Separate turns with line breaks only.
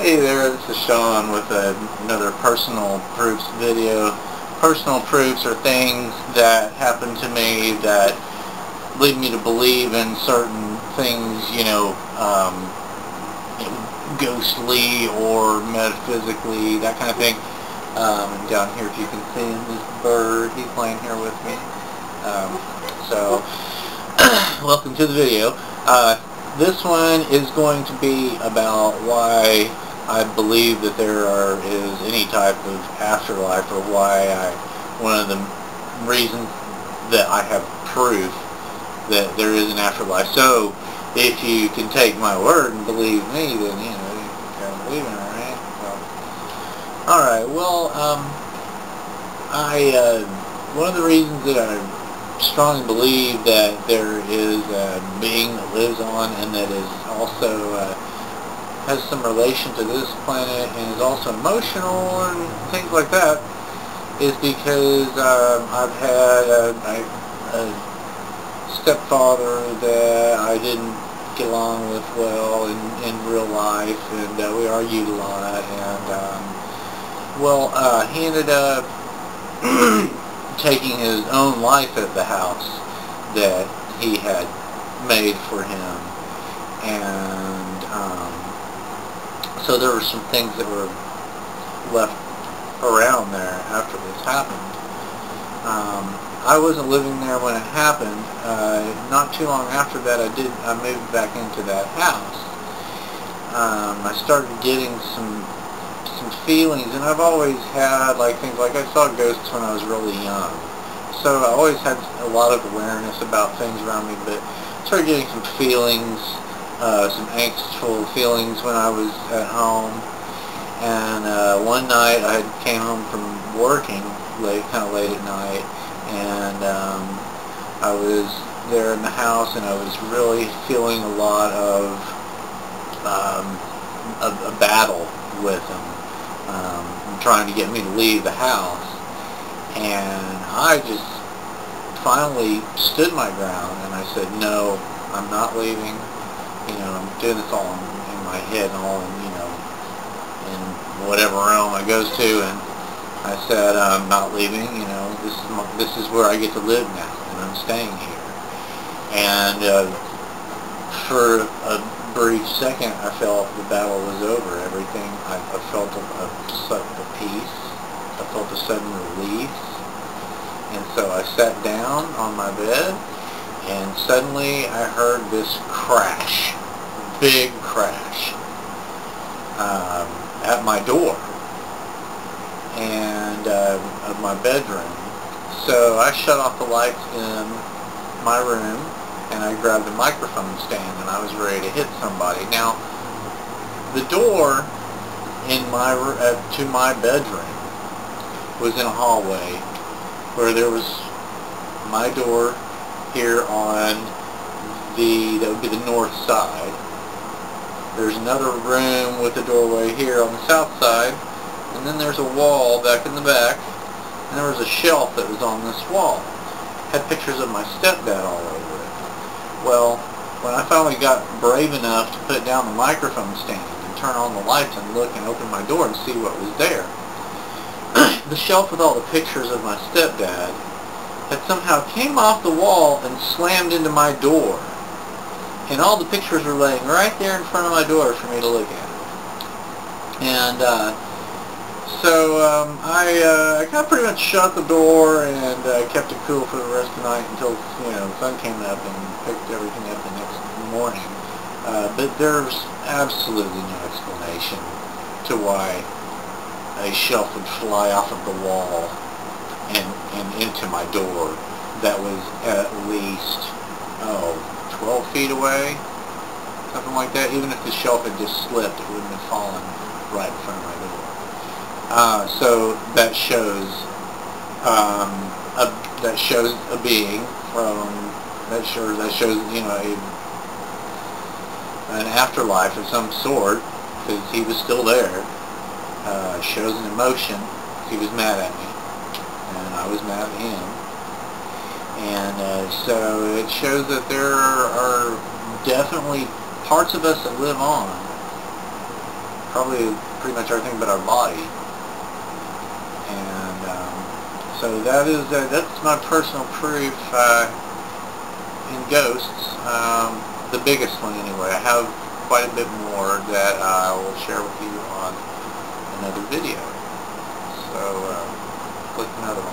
Hey there, this is Sean with another personal proofs video. Personal proofs are things that happen to me that lead me to believe in certain things, ghostly or metaphysically, that kind of thing. And down here, if you can see him, this bird, he's playing here with me. Welcome to the video. This one is going to be about why I believe that there is any type of afterlife, or one of the reasons that I have proof that there is an afterlife. So if you can take my word and believe me, then you can believe in it, right? Alright, well, one of the reasons that I strongly believe that there is a being that lives on and that is also has some relation to this planet and is also emotional and things like that is because I've had a stepfather that I didn't get along with well in real life, and we argued a lot, and he ended up taking his own life at the house that he had made for him, and so there were some things that were left around there after this happened. I wasn't living there when it happened. Not too long after that, I moved back into that house. I started getting some feelings, and I've always had things like I saw ghosts when I was really young, so I always had a lot of awareness about things around me, but I started getting some feelings, some angstful feelings when I was at home. And one night I came home from working kind of late at night, and I was there in the house, and I was really feeling a lot of a battle with him, trying to get me to leave the house. And I just finally stood my ground, and I said, no, I'm not leaving. I'm doing this all in my head and all in whatever realm it goes to, and I said, I'm not leaving. This is where I get to live now, and I'm staying here. And for a brief second, I felt the battle was over. Everything, I felt a peace. I felt a sudden release. And so I sat down on my bed, and suddenly I heard this crash, big crash, at my door and of my bedroom. So I shut off the lights in my room, and I grabbed a microphone stand, and I was ready to hit somebody. Now, the door to my bedroom was in a hallway where there was my door here on that would be the north side. There's another room with a doorway here on the south side, and then there's a wall back in the back, and there was a shelf that was on this wall. It had pictures of my stepdad all over it. Well, when I finally got brave enough to put down the microphone stand and turn on the lights and look and open my door and see what was there, the shelf with all the pictures of my stepdad had somehow came off the wall and slammed into my door. And all the pictures were laying right there in front of my door for me to look at. And so I kind of pretty much shut the door and kept it cool for the rest of the night until the sun came up and picked everything up the next morning. But there's absolutely no explanation to why a shelf would fly off of the wall and into my door that was at least 12 feet away, something like that. Even if the shelf had just slipped, it wouldn't have fallen right in front of my door. So that shows a being from that shows an afterlife of some sort, because he was still there. Shows an emotion. He was mad at me, and I was mad at him. And so it shows that there are definitely parts of us that live on probably pretty much everything but our body. And so that's my personal proof in ghosts. The biggest one anyway. I have quite a bit more that I will share with you on another video. So click another one.